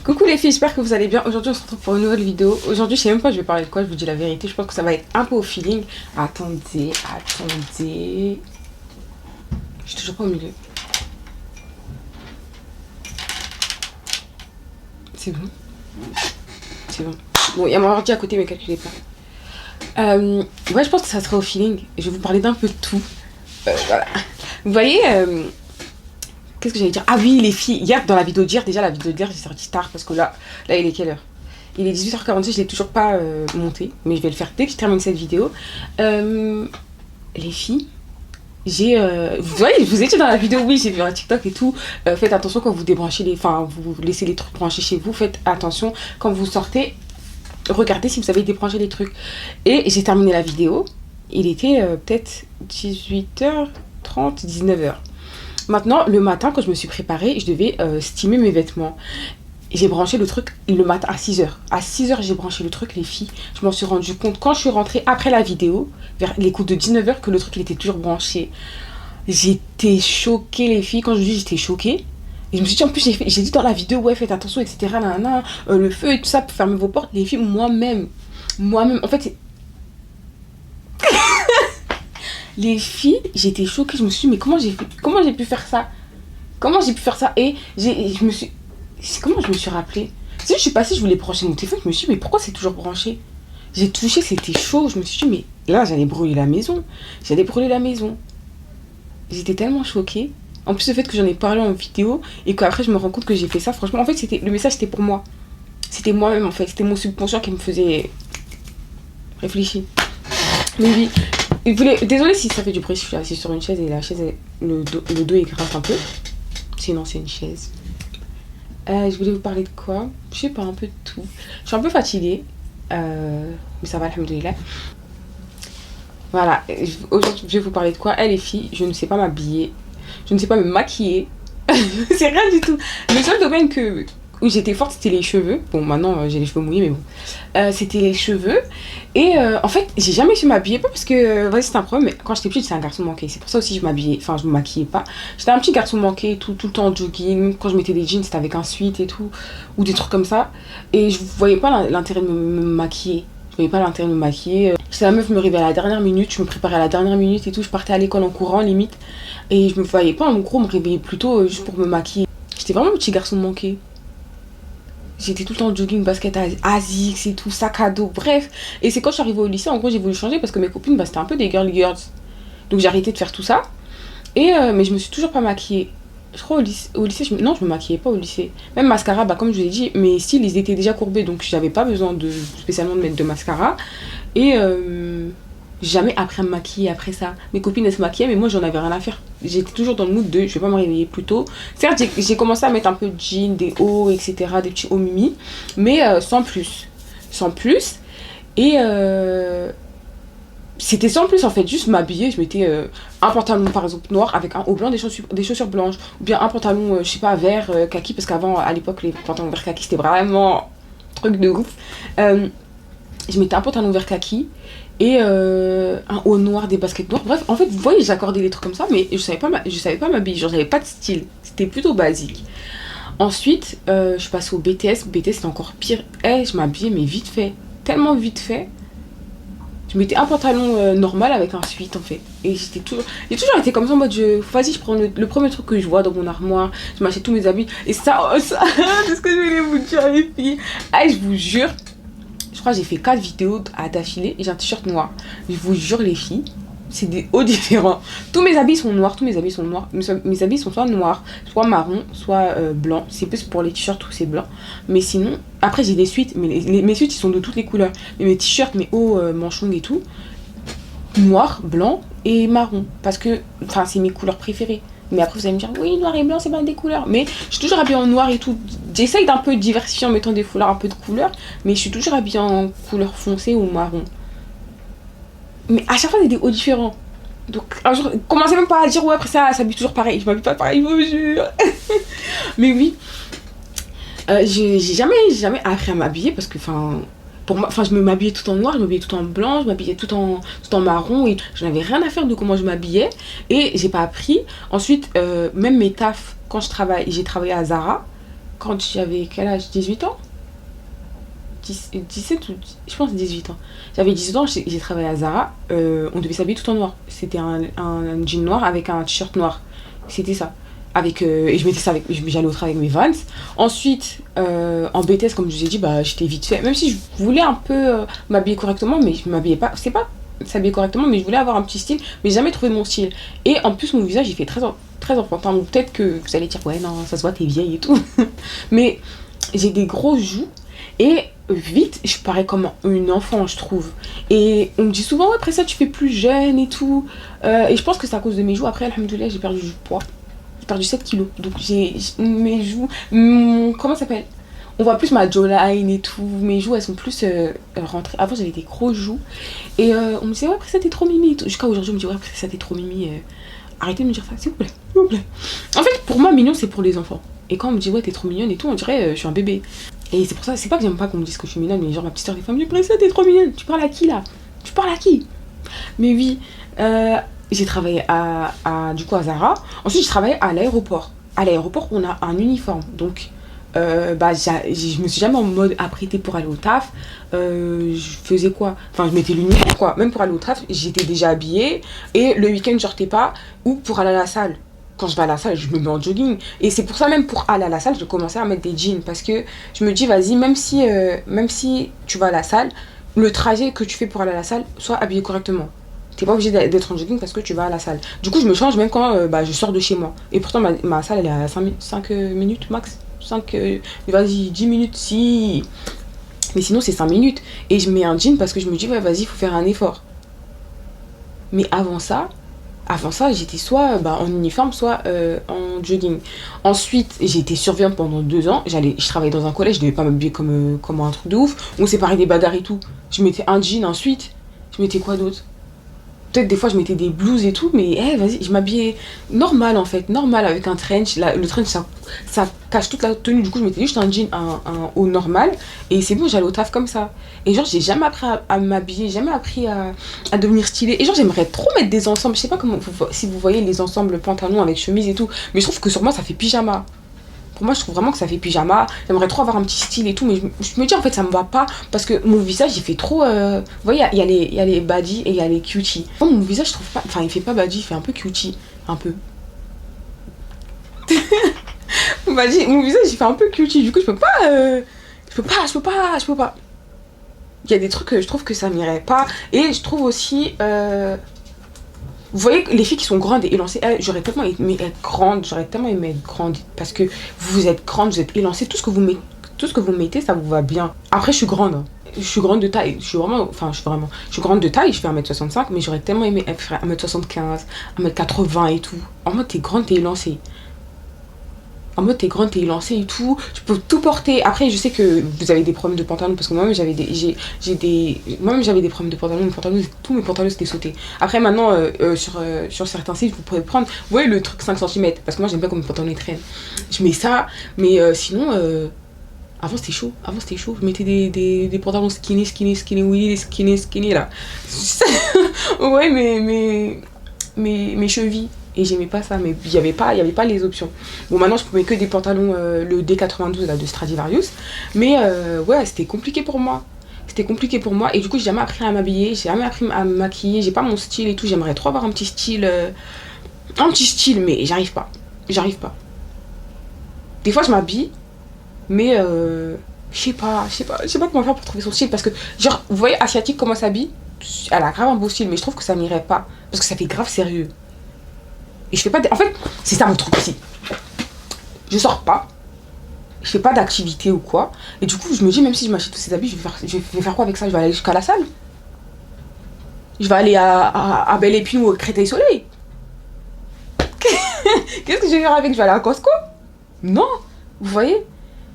Coucou les filles, j'espère que vous allez bien. Aujourd'hui on se retrouve pour une nouvelle vidéo. Aujourd'hui je sais même pas je vais parler de quoi, je vous dis la vérité. Je pense que ça va être un peu au feeling. Attendez. Je suis toujours pas au milieu. C'est bon. C'est bon. Bon, il y a mon ordi à côté mais calculez pas. Ouais, je pense que ça sera au feeling. Je vais vous parler d'un peu de tout. Voilà. Vous voyez, qu'est-ce que j'allais dire? Ah oui, les filles. Hier, dans la vidéo d'hier, déjà la vidéo d'hier, j'ai sorti tard parce que là, il est quelle heure? Il est 18h46, je l'ai toujours pas monté. Mais je vais le faire dès que je termine cette vidéo. Les filles, vous voyez, vous étiez dans la vidéo, oui, j'ai vu un TikTok et tout. Faites attention quand vous débranchez les... Enfin, vous laissez les trucs branchés chez vous. Faites attention quand vous sortez. Regardez si vous avez débranché les trucs. Et j'ai terminé la vidéo. Il était peut-être 18h30, 19h. Maintenant, le matin, quand je me suis préparée, je devais steamer mes vêtements. J'ai branché le truc le matin à 6h. À 6h, j'ai branché le truc, les filles. Je m'en suis rendu compte quand je suis rentrée après la vidéo, vers les coups de 19h, que le truc il était toujours branché. J'étais choquée, les filles. Quand je dis j'étais choquée, et je me suis dit, en plus, j'ai dit dans la vidéo, ouais, faites attention, etc. Nanana, le feu et tout ça pour fermer vos portes. Les filles, moi-même, en fait, les filles, j'étais choquée. Je me suis dit, mais comment j'ai pu faire ça? Et comment je me suis rappelé? Si je suis passée, je voulais brancher mon téléphone, je me suis dit, mais pourquoi c'est toujours branché? J'ai touché, c'était chaud. Je me suis dit, mais là, j'allais brûler la maison. J'étais tellement choquée. En plus, le fait que j'en ai parlé en vidéo et qu'après, je me rends compte que j'ai fait ça, franchement, en fait, le message, c'était pour moi. C'était moi-même, en fait. C'était mon subconscient qui me faisait réfléchir. Mais oui. Désolée si ça fait du bruit, je suis assise sur une chaise et la chaise, le dos il grince un peu. Sinon, c'est une chaise. Je voulais vous parler de quoi? Je sais pas, un peu de tout. Je suis un peu fatiguée. Mais ça va, alhamdoulilah. Voilà. Aujourd'hui, je vais vous parler de quoi? Les filles, je ne sais pas m'habiller. Je ne sais pas me maquiller. C'est rien du tout. Le seul domaine où j'étais forte, c'était les cheveux. Bon, maintenant, j'ai les cheveux mouillés, mais bon. C'était les cheveux. Et en fait, j'ai jamais su m'habiller. Pas parce que, ouais, c'était un problème, mais quand j'étais petite, j'étais un garçon manqué. C'est pour ça aussi que je m'habillais. Enfin, je me maquillais pas. J'étais un petit garçon manqué, tout le temps en jogging. Quand je mettais des jeans, c'était avec un sweat et tout. Ou des trucs comme ça. Et je voyais pas l'intérêt de me maquiller. J'étais la meuf, je me réveillais à la dernière minute. Je me préparais à la dernière minute et tout. Je partais à l'école en courant, limite. Et je me voyais pas, en gros, me réveiller plus tôt juste pour me maquiller. J'étais vraiment un petit garçon manqué. J'étais tout le temps en jogging, basket Asics et tout, sac à dos, bref. Et c'est quand je suis arrivée au lycée, en gros, j'ai voulu changer parce que mes copines, c'était un peu des girls. Donc j'ai arrêté de faire tout ça. Mais je me suis toujours pas maquillée. Je crois au lycée non, je me maquillais pas au lycée. Même mascara, comme je vous ai dit, mes styles, ils étaient déjà courbés. Donc j'avais pas besoin spécialement de mettre de mascara. Et j'ai jamais appris à me maquiller après ça. Mes copines, elles se maquillaient, mais moi, j'en avais rien à faire. J'étais toujours dans le mood de je vais pas me réveiller plus tôt. Certes, j'ai commencé à mettre un peu de jeans, des hauts, etc., des petits hauts mimi, mais sans plus. Sans plus. Et c'était sans plus, en fait, juste m'habiller. Je mettais un pantalon, par exemple, noir avec un haut blanc, des chaussures blanches. Ou bien un pantalon, je sais pas, vert, kaki, parce qu'avant, à l'époque, les pantalons vert kaki, c'était vraiment truc de ouf. Je mettais un pantalon vert kaki et un haut noir, des baskets noires. Bref, en fait, vous voyez, j'accordais les trucs comme ça, mais je savais pas m'habiller. Genre, j'avais pas de style. C'était plutôt basique. Ensuite, je suis passée au BTS. BTS, c'était encore pire. Je m'habillais, mais vite fait. Tellement vite fait. Je mettais un pantalon normal avec un sweat, en fait. Et j'ai toujours été comme ça en mode, vas-y, je prends le premier truc que je vois dans mon armoire. Je m'achète tous mes habits. Et ça, c'est ce que je voulais vous dire, les filles. Je vous jure. Je crois que j'ai fait 4 vidéos d'affilée et j'ai un t-shirt noir. Je vous jure, les filles, c'est des hauts différents. Tous mes habits sont noirs. Mes habits sont soit noirs, soit marron, soit blanc. C'est plus pour les t-shirts où c'est blanc. Mais sinon, après j'ai des suites, mais mes suites ils sont de toutes les couleurs. Mais mes t-shirts, mes hauts manchons et tout, noir, blanc et marron. Parce que, c'est mes couleurs préférées. Mais après vous allez me dire, oui, noir et blanc c'est pas des couleurs. Mais je suis toujours habillée en noir et tout. J'essaye d'un peu diversifier en mettant des foulards un peu de couleurs. Mais je suis toujours habillée en couleur foncée ou marron. Mais à chaque fois c'est des hauts différents. Donc un jour, commencez même pas à dire, ouais, après ça s'habille toujours pareil. Je m'habille pas pareil, je vous jure. Mais oui. J'ai jamais appris à m'habiller parce que, pour moi, je m'habillais tout en noir, je m'habillais tout en blanc, je m'habillais tout en marron et je n'avais rien à faire de comment je m'habillais et j'ai pas appris. Ensuite, même mes tafs, quand j'ai travaillé à Zara, quand j'avais quel âge? 18 ans? 17 ou je pense 18 ans. J'avais 18 ans, j'ai travaillé à Zara. On devait s'habiller tout en noir. C'était un jean noir avec un t-shirt noir. C'était ça. Avec, et je mettais ça avec. J'allais au travail avec mes Vans. Ensuite, en BTS, comme je vous ai dit, bah, j'étais vite fait. Même si je voulais un peu m'habiller correctement, mais je m'habillais pas. C'est pas s'habiller correctement, mais je voulais avoir un petit style, mais j'ai jamais trouvé mon style. Et en plus, mon visage, il fait très enfantin. Donc peut-être que vous allez dire, ouais, non, ça se voit, t'es vieille et tout. Mais j'ai des grosses joues. Et vite, je parais comme une enfant, je trouve. Et on me dit souvent, ouais, après ça, tu fais plus jeune et tout. Et je pense que c'est à cause de mes joues. Après, alhamdoulilah, j'ai perdu du poids. J'ai perdu 7 kilos. Donc, mes joues. Comment ça s'appelle? On voit plus ma jawline et tout. Mes joues, elles sont plus rentrées. Avant, j'avais des grosses joues. Et on me disait, ouais, après ça, t'es trop mimi. Et tout. Jusqu'à aujourd'hui, on me dit, ouais, après ça, t'es trop mimi. Arrêtez de me dire ça, s'il vous plaît. S'il vous plaît. En fait, pour moi, mignon, c'est pour les enfants. Et quand on me dit, ouais, t'es trop mignonne et tout, on dirait, je suis un bébé. Et c'est pour ça, c'est pas que j'aime pas qu'on me dise que je suis mignonne, mais genre ma petite soeur des femmes, après ça, t'es trop mignonne. Tu parles à qui là? Tu parles à qui? Mais oui, j'ai travaillé du coup à Zara. Ensuite, j'ai travaillé à l'aéroport. À l'aéroport, on a un uniforme. Donc, bah, je me suis jamais en mode apprêtée pour aller au taf. Je faisais quoi? Enfin, je mettais l'uniforme quoi. Même pour aller au taf, j'étais déjà habillée. Et le week-end, je sortais pas. Ou pour aller à la salle. Quand je vais à la salle, je me mets en jogging. Et c'est pour ça, même pour aller à la salle, je commençais à mettre des jeans. Parce que je me dis, vas-y, même si tu vas à la salle, le trajet que tu fais pour aller à la salle, sois habillé correctement. T'es pas obligé d'être en jogging parce que tu vas à la salle. Du coup, je me change même quand bah, je sors de chez moi. Et pourtant, ma salle, elle est à 5 minutes max. 5, vas-y, 10 minutes si. Mais sinon, c'est 5 minutes. Et je mets un jean parce que je me dis, ouais, vas-y, il faut faire un effort. Mais avant ça, j'étais soit bah, en uniforme, soit en jogging. Ensuite, j'ai été surveillante pendant 2 ans. Je travaillais dans un collège, je devais pas m'habiller comme un truc de ouf. On séparait des bagarres et tout. Je mettais un jean ensuite. Je mettais quoi d'autre? Peut-être des fois je mettais des blouses et tout, mais vas-y, je m'habillais normal en fait, normal avec un trench. Le trench ça cache toute la tenue, du coup je mettais juste un jean, un haut normal, et c'est bon, j'allais au taf comme ça. Et genre, j'ai jamais appris à m'habiller, jamais appris à devenir stylée. Et genre, j'aimerais trop mettre des ensembles, je sais pas si vous voyez les ensembles pantalons avec chemise et tout, mais je trouve que sur moi ça fait pyjama. Pour moi, je trouve vraiment que ça fait pyjama. J'aimerais trop avoir un petit style et tout, mais je me dis en fait, ça me va pas parce que mon visage il fait trop. Vous voyez, il y a les baddies et il y a les cuties. Moi, mon visage, je trouve pas. Enfin, il fait pas baddie, il fait un peu cutie. Un peu. Mon visage, il fait un peu cutie. Du coup, je peux pas. Je peux pas. Il y a des trucs que je trouve que ça m'irait pas. Et je trouve aussi. Vous voyez, les filles qui sont grandes et élancées, j'aurais tellement aimé être grande, j'aurais tellement aimé être grande. Parce que vous êtes grande, vous êtes élancée, tout ce que vous mettez, ça vous va bien. Après, je suis grande. Hein. Je suis grande de taille. Je suis grande de taille, je fais 1m65, mais j'aurais tellement aimé faire 1m75, 1m80 et tout. En mode, t'es grande, t'es élancée. En mode, t'es grande, t'es élancée et tout. Tu peux tout porter. Après, je sais que vous avez des problèmes de pantalon parce que moi-même, moi-même, j'avais des problèmes de pantalon. Tous mes pantalons, c'était sauté. Après, maintenant, sur certains sites, vous pouvez prendre, vous voyez, le truc 5 cm. Parce que moi, j'aime bien comme mes pantalons traînent. Je mets ça. Mais sinon, avant, c'était chaud. Avant, c'était chaud. Je mettais des pantalons skinny, là. Ouais, mes chevilles. Et j'aimais pas ça, mais il y avait pas les options. Bon, maintenant je mets que des pantalons le D92 là, de Stradivarius, mais ouais, c'était compliqué pour moi. C'était compliqué pour moi et du coup j'ai jamais appris à m'habiller, j'ai jamais appris à me maquiller, j'ai pas mon style et tout. J'aimerais trop avoir un petit style, mais j'arrive pas. J'arrive pas. Des fois je m'habille, mais je sais pas comment faire pour trouver son style parce que genre vous voyez asiatique comment s'habille, elle a grave un beau style, mais je trouve que ça m'irait pas parce que ça fait grave sérieux. Et je fais pas en fait, c'est ça mon truc aussi. Je sors pas, je fais pas d'activité ou quoi. Et du coup, je me dis, même si je m'achète tous ces habits, je vais faire quoi avec ça? Je vais aller jusqu'à la salle. Je vais aller à Belle Épine ou au Créteil Soleil. Qu'est-ce que je vais faire avec? Je vais aller à Costco? Non, vous voyez?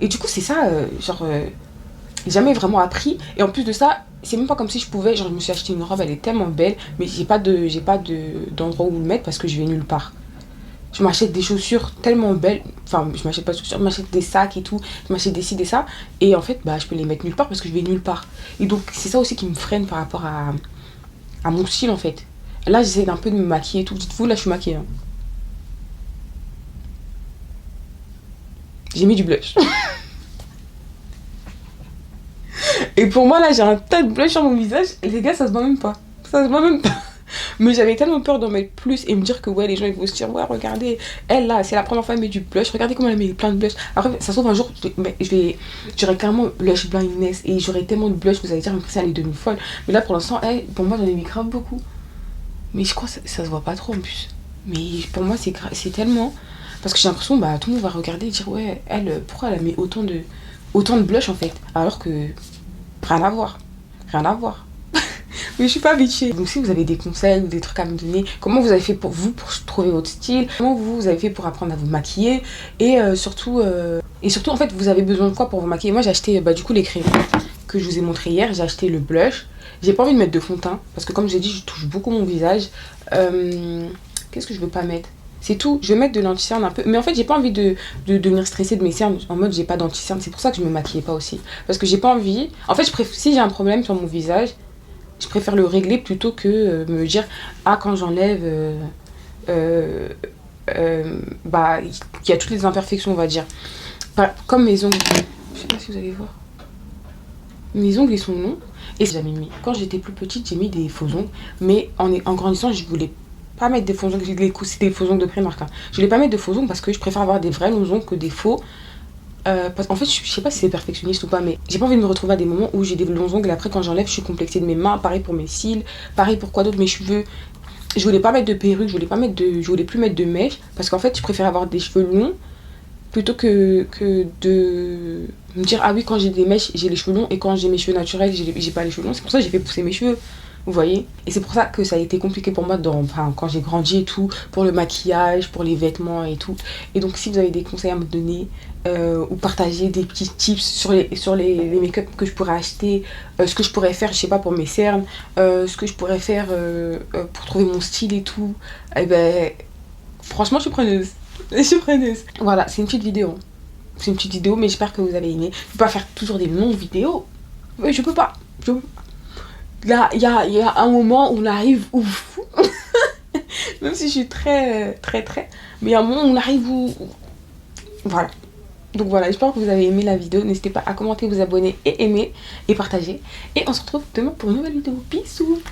Et du coup, c'est ça, j'ai jamais vraiment appris. Et en plus de ça, c'est même pas comme si je pouvais, genre je me suis acheté une robe, elle est tellement belle, mais j'ai pas d'endroit où le mettre parce que je vais nulle part. Je m'achète des chaussures tellement belles, enfin je m'achète pas de chaussures, je m'achète des sacs et tout, je m'achète des ci, des ça, et en fait bah je peux les mettre nulle part parce que je vais nulle part. Et donc c'est ça aussi qui me freine par rapport à mon style en fait. Là j'essaie d'un peu de me maquiller et tout, dites-vous là je suis maquillée. Hein. j'ai mis du blush. Et pour moi, là, j'ai un tas de blush sur mon visage. Et les gars, ça se voit même pas. Ça se voit même pas. Mais j'avais tellement peur d'en mettre plus et me dire que ouais, les gens ils vont se dire ouais, regardez, elle là, c'est la première fois elle met du blush, regardez comment elle met plein de blush. Après, ça se trouve un jour, j'aurais clairement blush blindness et j'aurais tellement de blush, vous allez dire, mais ça, elle est devenue folle. Mais là, pour l'instant, pour moi, j'en ai mis grave beaucoup. Mais je crois que ça se voit pas trop en plus. Mais pour moi, c'est tellement. Parce que j'ai l'impression, bah, tout le monde va regarder et dire ouais, elle, pourquoi elle a mis autant de blush en fait. Alors que rien à voir. Rien à voir. Mais je suis pas habituée. Donc si vous avez des conseils ou des trucs à me donner, comment vous avez fait pour trouver votre style, comment vous avez fait pour apprendre à vous maquiller, et surtout en fait vous avez besoin de quoi pour vous maquiller. Moi j'ai acheté du coup les crayons que je vous ai montré hier, j'ai acheté le blush, j'ai pas envie de mettre de fond de teint parce que comme j'ai dit je touche beaucoup mon visage. Qu'est-ce que je veux pas mettre? C'est tout, je vais mettre de l'anti-cerne un peu. Mais en fait, j'ai pas envie de devenir stressée de mes cernes. En mode, j'ai pas d'anti-cerne. C'est pour ça que je me maquillais pas aussi. Parce que j'ai pas envie. En fait, si j'ai un problème sur mon visage, je préfère le régler plutôt que me dire ah quand j'enlève bah il y a toutes les imperfections on va dire, comme mes ongles, je sais pas si vous allez voir, mes ongles ils sont longs et j'ai jamais mis, quand j'étais plus petite j'ai mis des faux ongles, mais en grandissant je voulais pas mettre des faux ongles, c'est des faux ongles de Primark hein. Je voulais pas mettre de faux ongles parce que je préfère avoir des vrais longs ongles que des faux. Parce qu'en fait, je sais pas si c'est perfectionniste ou pas, mais j'ai pas envie de me retrouver à des moments où j'ai des longs ongles et après, quand j'enlève, je suis complexée de mes mains. Pareil pour mes cils, pareil pour quoi d'autre, mes cheveux. Je voulais pas mettre de perruque, je voulais plus mettre de mèches parce qu'en fait, je préfère avoir des cheveux longs plutôt que de me dire ah oui, quand j'ai des mèches, j'ai les cheveux longs et quand j'ai mes cheveux naturels, j'ai pas les cheveux longs. C'est pour ça que j'ai fait pousser mes cheveux. Vous voyez? Et c'est pour ça que ça a été compliqué pour moi quand j'ai grandi et tout, pour le maquillage, pour les vêtements et tout. Et donc si vous avez des conseils à me donner ou partager des petits tips sur les make-up que je pourrais acheter, ce que je pourrais faire, je sais pas, pour mes cernes, ce que je pourrais faire pour trouver mon style et tout, et ben franchement je suis preneuse. Je suis preneuse. Voilà, c'est une petite vidéo. C'est une petite vidéo, mais j'espère que vous avez aimé. Je peux pas faire toujours des longues vidéos. Mais je peux pas. Là, il y a un moment où on arrive où... Même si je suis très, très, très... Mais il y a un moment où on arrive où... Voilà. Donc voilà, j'espère que vous avez aimé la vidéo. N'hésitez pas à commenter, vous abonner et aimer et partager. Et on se retrouve demain pour une nouvelle vidéo. Bisous!